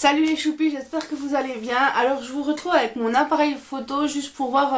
Salut les choupis, j'espère que vous allez bien. Alors je vous retrouve avec mon appareil photo juste pour voir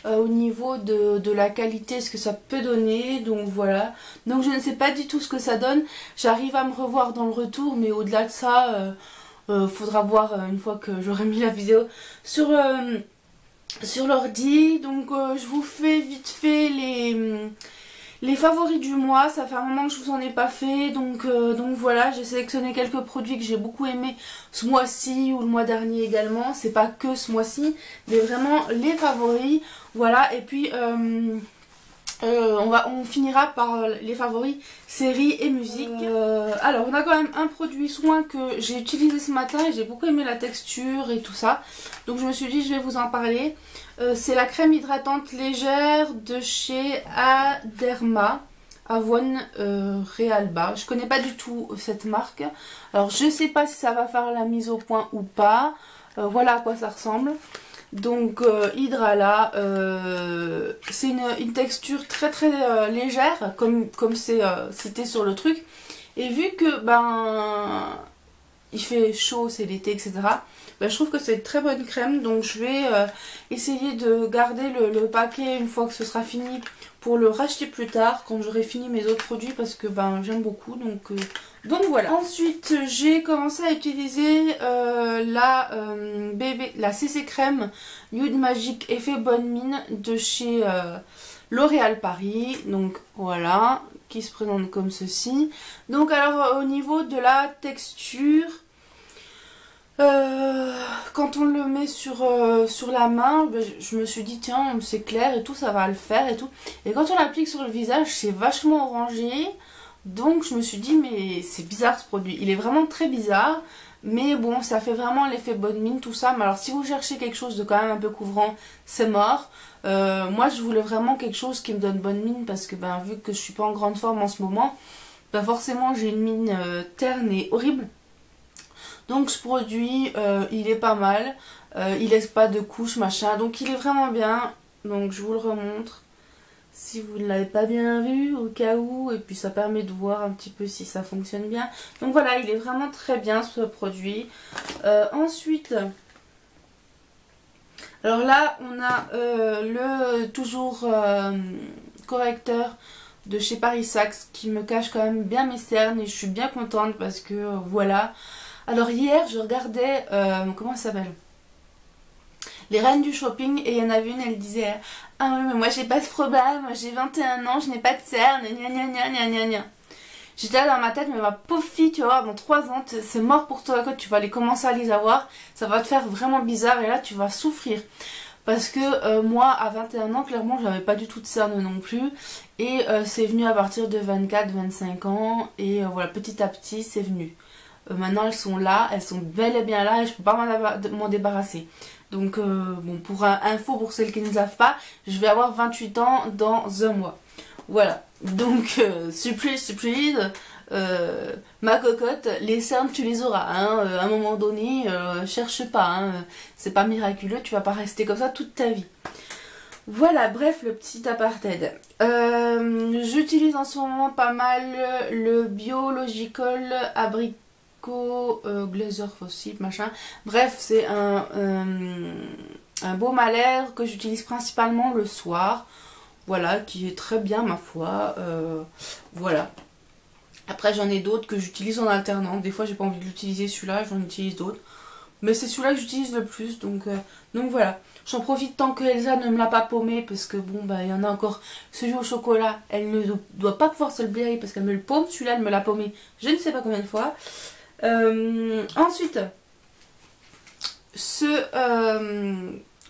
au niveau de la qualité ce que ça peut donner. Donc voilà, donc je ne sais pas du tout ce que ça donne. J'arrive à me revoir dans le retour, mais au-delà de ça, faudra voir une fois que j'aurai mis la vidéo sur l'ordi. Donc je vous fais vite fait les favoris du mois. Ça fait un moment que je vous en ai pas fait, donc voilà, j'ai sélectionné quelques produits que j'ai beaucoup aimé ce mois-ci ou le mois dernier également. C'est pas que ce mois-ci, mais vraiment les favoris. Voilà, et puis on finira par les favoris séries et musique. Alors on a quand même un produit soin que j'ai utilisé ce matin et j'ai beaucoup aimé la texture et tout ça. Donc je me suis dit je vais vous en parler. C'est la crème hydratante légère de chez Aderma Avoine Realba. Je connais pas du tout cette marque. Alors je sais pas si ça va faire la mise au point ou pas. Voilà à quoi ça ressemble. Donc Hydrala, c'est une texture très très légère comme c'est c'était sur le truc. Et vu que il fait chaud, c'est l'été, etc. Je trouve que c'est une très bonne crème, donc je vais essayer de garder le paquet une fois que ce sera fini pour le racheter plus tard quand j'aurai fini mes autres produits parce que j'aime beaucoup, donc voilà. Ensuite j'ai commencé à utiliser la CC crème Nude Magic Effet Bonne Mine de chez L'Oréal Paris, donc voilà, qui se présente comme ceci. Donc alors au niveau de la texture, quand on le met sur la main, je me suis dit tiens c'est clair et tout, ça va le faire et tout. Et quand on l'applique sur le visage, c'est vachement orangé. Donc je me suis dit mais c'est bizarre ce produit. Il est vraiment très bizarre. Mais bon, ça fait vraiment l'effet bonne mine tout ça. Mais alors si vous cherchez quelque chose de quand même un peu couvrant, c'est mort. Moi je voulais vraiment quelque chose qui me donne bonne mine. Parce que vu que je suis pas en grande forme en ce moment, forcément j'ai une mine terne et horrible. Donc ce produit il est pas mal, il laisse pas de couches machin, donc il est vraiment bien. Donc je vous le remontre si vous ne l'avez pas bien vu au cas où, et puis ça permet de voir un petit peu si ça fonctionne bien. Donc voilà, il est vraiment très bien ce produit. Ensuite, alors là on a le toujours correcteur de chez Paris Saxe qui me cache quand même bien mes cernes et je suis bien contente parce que voilà. Alors hier je regardais, comment ça s'appelle, Les Reines du Shopping, et il y en avait une, elle disait ah oui mais moi j'ai pas de problème, moi j'ai 21 ans, je n'ai pas de cernes, gna gna gna gna gna gna. J'étais là dans ma tête, mais ma pauvre fille, tu vas voir, dans 3 ans, c'est mort pour toi, quand tu vas aller commencer à les avoir, ça va te faire vraiment bizarre et là tu vas souffrir. Parce que moi à 21 ans clairement j'avais pas du tout de cernes non plus. Et c'est venu à partir de 24-25 ans et voilà, petit à petit c'est venu. Maintenant elles sont là, elles sont bel et bien là et je peux pas m'en débarrasser. Donc bon, pour info pour celles qui ne savent pas, je vais avoir 28 ans dans un mois. Voilà, donc surprise, ma cocotte, les cernes tu les auras, hein, à un moment donné, cherche pas, hein, c'est pas miraculeux, tu vas pas rester comme ça toute ta vie. Voilà, bref, le petit apartheid. J'utilise en ce moment pas mal le Biological Abricot Glazer Fossil, machin. Bref, c'est un baume à lèvres que j'utilise principalement le soir. Voilà, qui est très bien ma foi. Voilà. Après j'en ai d'autres que j'utilise en alternant. Des fois j'ai pas envie de l'utiliser celui-là, j'en utilise d'autres. Mais c'est celui-là que j'utilise le plus, donc voilà. J'en profite tant que Elsa ne me l'a pas paumé, parce que bon, il y en a encore. Celui au chocolat, elle ne doit pas pouvoir se le blairer parce qu'elle me le paume. Celui-là, elle me l'a paumé je ne sais pas combien de fois. Ensuite, ce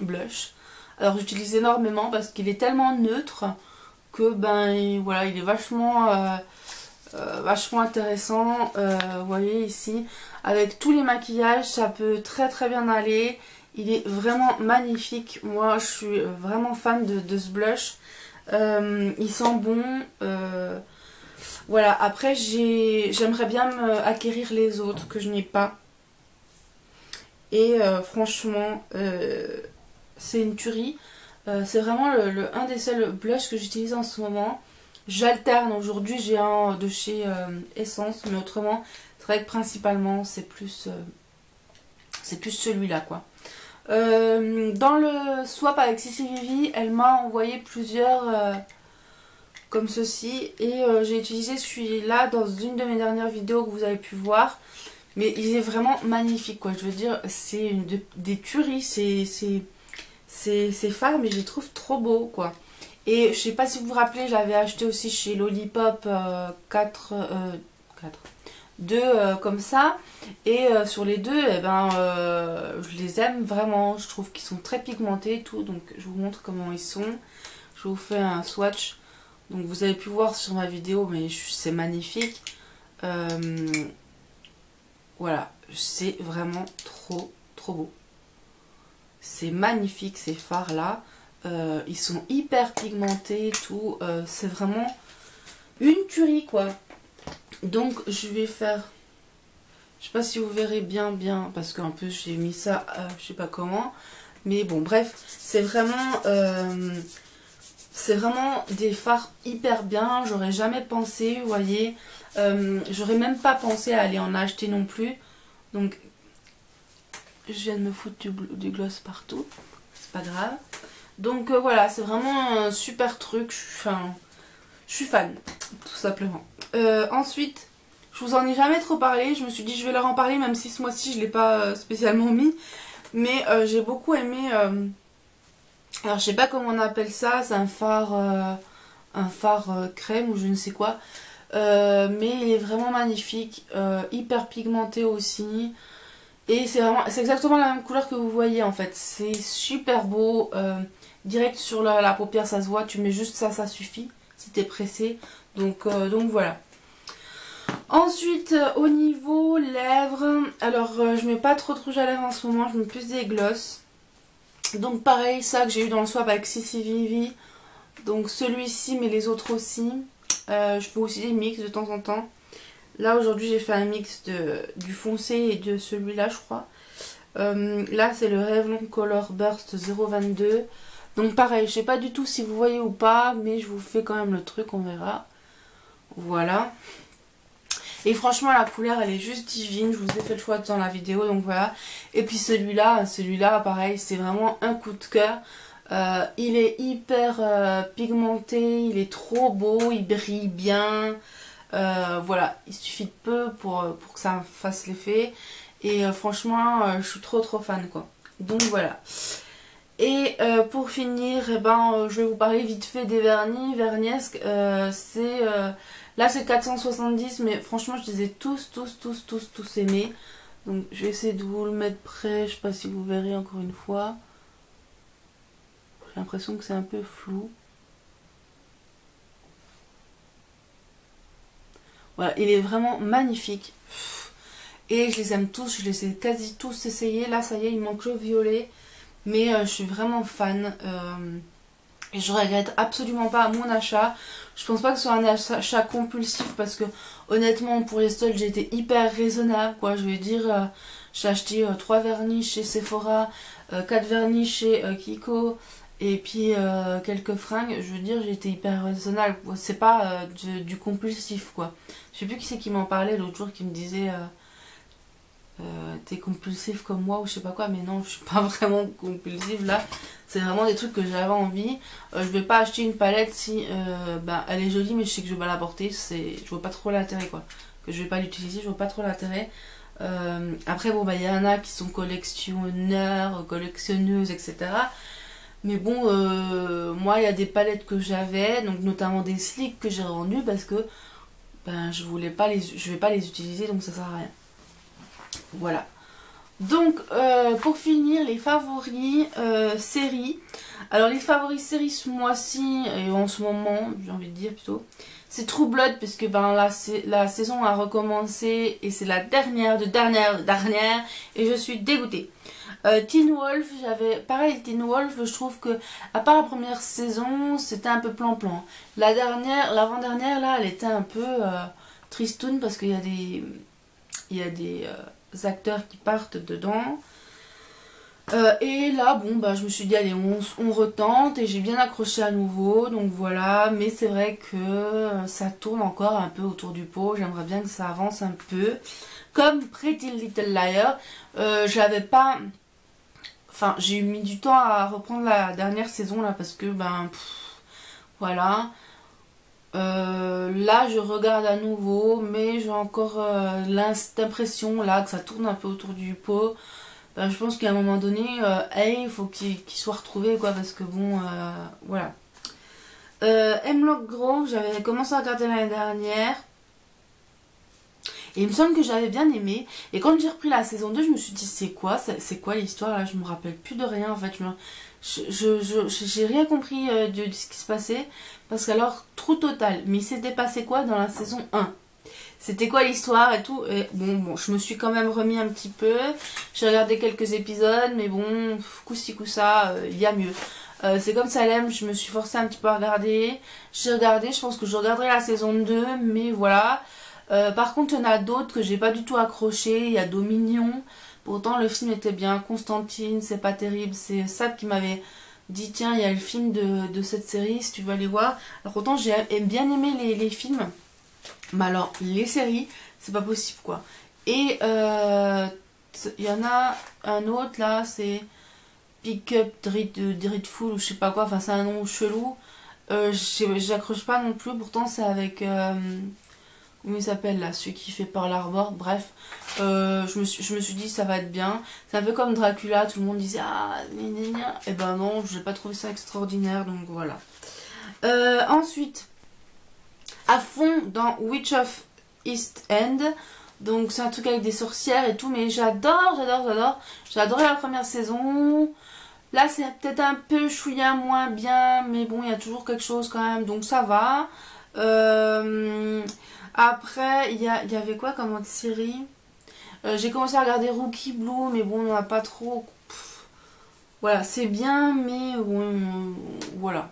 blush. Alors j'utilise énormément parce qu'il est tellement neutre que voilà, il est vachement intéressant. Vous voyez ici, avec tous les maquillages, ça peut très très bien aller. Il est vraiment magnifique. Moi, je suis vraiment fan de ce blush. Il sent bon. Voilà, après, j'aimerais bien acquérir les autres que je n'ai pas. Et franchement, c'est une tuerie. C'est vraiment un des seuls blushs que j'utilise en ce moment. J'alterne, aujourd'hui j'ai un de chez Essence, mais autrement, c'est vrai que principalement c'est plus C'est plus celui-là quoi. Dans le swap avec Sissi Vivi, elle m'a envoyé plusieurs comme ceci. Et j'ai utilisé celui-là dans une de mes dernières vidéos que vous avez pu voir. Mais il est vraiment magnifique quoi. Je veux dire, c'est des tueries. C'est phare, mais je les trouve trop beaux quoi. Et je sais pas si vous vous rappelez, j'avais acheté aussi chez Lollipop 2 comme ça. Et sur les deux, eh ben, je les aime vraiment. Je trouve qu'ils sont très pigmentés et tout. Donc je vous montre comment ils sont. Je vous fais un swatch. Donc vous avez pu voir sur ma vidéo, mais c'est magnifique. Voilà, c'est vraiment trop beau. C'est magnifique ces fards là. Ils sont hyper pigmentés et tout. C'est vraiment une tuerie quoi. Donc je vais faire... Je sais pas si vous verrez bien parce qu'en plus j'ai mis ça je sais pas comment. Mais bon bref, c'est vraiment des fards hyper bien. J'aurais jamais pensé, vous voyez. J'aurais même pas pensé à aller en acheter non plus. Donc je viens de me foutre du gloss partout. C'est pas grave. Donc voilà, c'est vraiment un super truc. Je suis fan, tout simplement. Ensuite, je vous en ai jamais trop parlé. Je me suis dit je vais leur en parler, même si ce mois-ci je l'ai pas spécialement mis. Mais j'ai beaucoup aimé... alors je sais pas comment on appelle ça. C'est un phare crème ou je ne sais quoi. Mais il est vraiment magnifique. Hyper pigmenté aussi. Et c'est exactement la même couleur que vous voyez en fait. C'est super beau. Direct sur la paupière ça se voit. Tu mets juste ça, ça suffit. Si t'es pressé. Donc voilà. Ensuite au niveau lèvres. Alors je mets pas trop de rouge à lèvres en ce moment. Je mets plus des gloss. Donc pareil, ça que j'ai eu dans le swap avec Sissi Vivi. Donc celui-ci mais les autres aussi. Je fais aussi des mix de temps en temps. Là aujourd'hui j'ai fait un mix du foncé et de celui-là je crois. Là c'est le Revlon Color Burst 022. Donc pareil, je sais pas du tout si vous voyez ou pas, mais je vous fais quand même le truc, on verra. Voilà. Et franchement la couleur elle est juste divine, je vous ai fait le choix dans la vidéo, donc voilà. Et puis celui-là pareil, c'est vraiment un coup de cœur. Il est hyper pigmenté, il est trop beau, il brille bien. Voilà, il suffit de peu pour que ça fasse l'effet. Et franchement, je suis trop fan quoi. Donc voilà. Et pour finir, eh ben, je vais vous parler vite fait des vernis. Verniesque, là c'est 470, mais franchement je les ai tous aimés. Donc je vais essayer de vous le mettre près, je sais pas si vous verrez encore une fois. J'ai l'impression que c'est un peu flou. Voilà, il est vraiment magnifique. Et je les aime tous, je les ai quasi tous essayés. Là ça y est, il manque le violet. Mais je suis vraiment fan. Et je regrette absolument pas mon achat. Je pense pas que ce soit un achat compulsif parce que honnêtement pour les soldes j'ai été hyper raisonnable quoi. Je vais dire j'ai acheté 3 vernis chez Sephora, 4 vernis chez Kiko et puis quelques fringues. Je veux dire j'ai été hyper raisonnable. C'est pas du compulsif quoi. Je sais plus qui c'est qui m'en parlait l'autre jour qui me disait t'es compulsif comme moi ou je sais pas quoi, mais non je suis pas vraiment compulsive là, c'est vraiment des trucs que j'avais envie. Je vais pas acheter une palette si ben, elle est jolie mais je sais que je vais pas la porter, je vois pas trop l'intérêt quoi, que je vais pas l'utiliser, je vois pas trop l'intérêt. Après bon bah il y en a qui sont collectionneurs, collectionneuses etc, mais bon moi il y a des palettes que j'avais, donc notamment des slicks que j'ai revendues parce que ben je vais pas les utiliser, donc ça sert à rien. Voilà. Donc pour finir les favoris séries. Alors les favoris séries ce mois-ci et en ce moment j'ai envie de dire plutôt, c'est True Blood puisque ben la saison a recommencé et c'est la dernière et je suis dégoûtée. Teen Wolf, pareil Teen Wolf, je trouve que à part la première saison c'était un peu plan-plan. L'avant-dernière là elle était un peu tristoune parce qu'il y a des acteurs qui partent dedans. Et là, bon, bah, je me suis dit, allez, on retente et j'ai bien accroché à nouveau, donc voilà. Mais c'est vrai que ça tourne encore un peu autour du pot. J'aimerais bien que ça avance un peu. Comme Pretty Little Liar, j'avais pas. Enfin, j'ai mis du temps à reprendre la dernière saison là parce que, ben, voilà. Là, je regarde à nouveau, mais j'ai encore l'impression là que ça tourne un peu autour du pot. Ben, je pense qu'à un moment donné, hey, il faut qu'il soit retrouvé, quoi, parce que bon, voilà. Hemlock Grove, j'avais commencé à regarder l'année dernière. Et il me semble que j'avais bien aimé. Et quand j'ai repris la saison 2, je me suis dit, c'est quoi l'histoire là? Je me rappelle plus de rien en fait. J'ai rien compris de ce qui se passait. Parce qu'alors, trou total. Mais il s'était passé quoi dans la saison 1? C'était quoi l'histoire et tout? Et bon, je me suis quand même remis un petit peu. J'ai regardé quelques épisodes, mais bon, coup-ci, coup-ça, il y a mieux. C'est comme Salem, je me suis forcée un petit peu à regarder. J'ai regardé, je pense que je regarderai la saison 2, mais voilà. Par contre, il y en a d'autres que j'ai pas du tout accroché. Il y a Dominion. Pourtant, le film était bien. Constantine, c'est pas terrible. C'est Sab qui m'avait dit, tiens, il y a le film de cette série, si tu veux aller voir. Alors pourtant, j'ai bien aimé les films. Mais alors, les séries, c'est pas possible, quoi. Et il y en a un autre, là, c'est Pick Up Dreadful, ou je sais pas quoi. Enfin, c'est un nom chelou. J'accroche pas non plus. Pourtant, c'est avec... comment il s'appelle là, celui qui fait Pearl Harbor, bref, je me suis dit ça va être bien. C'est un peu comme Dracula, tout le monde disait ah gna gna gna. Et ben non, j'ai pas trouvé ça extraordinaire, donc voilà. Ensuite, à fond dans Witch of East End, donc c'est un truc avec des sorcières et tout, mais j'adore. J'ai adoré la première saison. Là c'est peut-être un peu chouïa moins bien, mais bon il y a toujours quelque chose quand même, donc ça va. Après, il y avait quoi comme autre série? J'ai commencé à regarder Rookie Blue, mais bon, on n'a pas trop. Voilà, c'est bien, mais bon, voilà.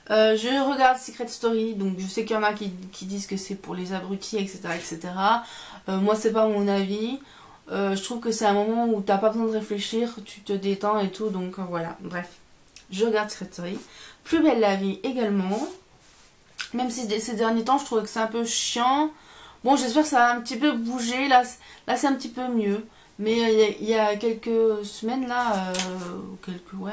Je regarde Secret Story, donc je sais qu'il y en a qui disent que c'est pour les abrutis, etc. etc. Moi, c'est pas mon avis. Je trouve que c'est un moment où t'as pas besoin de réfléchir, tu te détends et tout, donc voilà. Bref, je regarde Secret Story. Plus belle la vie également. Même si ces derniers temps, je trouvais que c'est un peu chiant. Bon, j'espère que ça va un petit peu bouger. Là c'est un petit peu mieux. Mais il y a quelques semaines, là, ouais,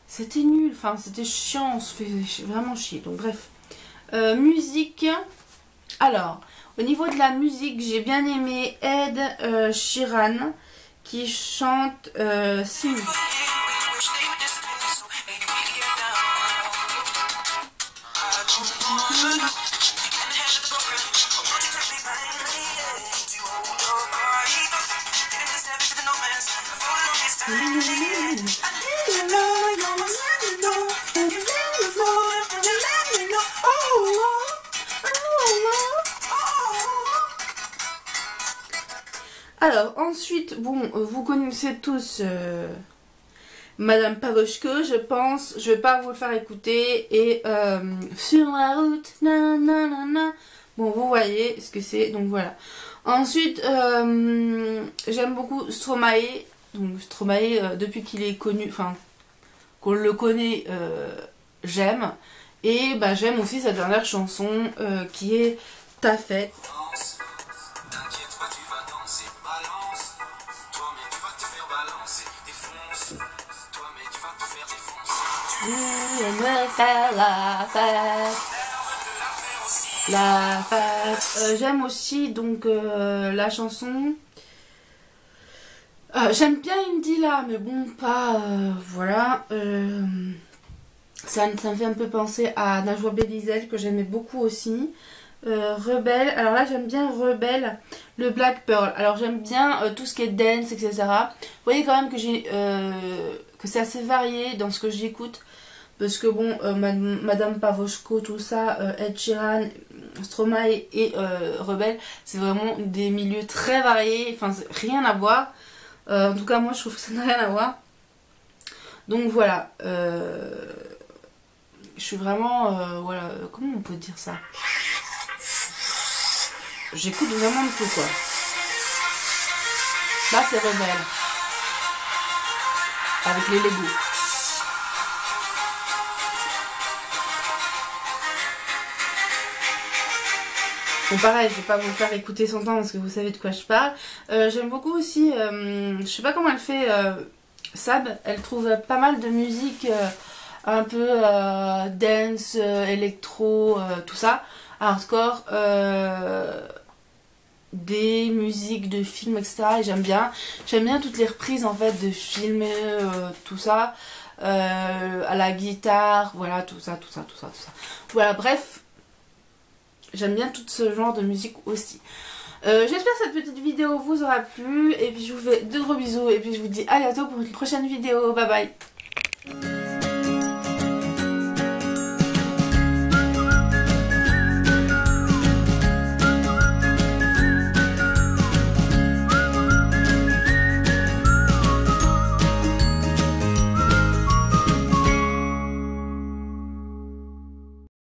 c'était nul. Enfin, c'était chiant. On se fait vraiment chier. Donc, bref. Musique. Alors, au niveau de la musique, j'ai bien aimé Ed Sheeran qui chante Sing. Alors ensuite, bon, vous connaissez tous Madame Pavoshko, je pense, je vais pas vous le faire écouter, et sur la route, nanana. Bon, vous voyez ce que c'est, donc voilà. Ensuite, j'aime beaucoup Stromae, donc Stromae, depuis qu'il est connu, enfin, qu'on le connaît, j'aime. Et bah, j'aime aussi sa dernière chanson qui est Ta fête. Me faire la fête. La fête. J'aime aussi donc la chanson. J'aime bien Indy là, mais bon, pas. Voilà. Ça me fait un peu penser à Najwa Belizel que j'aimais beaucoup aussi. Rebelle, alors là j'aime bien Rebelle, le Black Pearl. Alors j'aime bien tout ce qui est dance, etc. Vous voyez quand même que c'est assez varié dans ce que j'écoute. Parce que bon, Madame Pavoshko, tout ça, Ed Sheeran, Stromae et Rebelle, c'est vraiment des milieux très variés. Enfin, rien à voir. En tout cas, moi je trouve que ça n'a rien à voir. Donc voilà. Je suis vraiment. Voilà. Comment on peut dire ça? J'écoute vraiment de tout, quoi. Là, c'est Rebelle. avec les Lego. Bon pareil, je vais pas vous faire écouter son temps parce que vous savez de quoi je parle. J'aime beaucoup aussi, je sais pas comment elle fait, Sab, elle trouve pas mal de musique un peu dance, électro, tout ça, hardcore, des musiques de films, etc. Et j'aime bien toutes les reprises en fait de films, tout ça, à la guitare, voilà, tout ça. Voilà, bref. J'aime bien tout ce genre de musique aussi. J'espère que cette petite vidéo vous aura plu. Et puis je vous fais de gros bisous. Et puis je vous dis à bientôt pour une prochaine vidéo. Bye bye.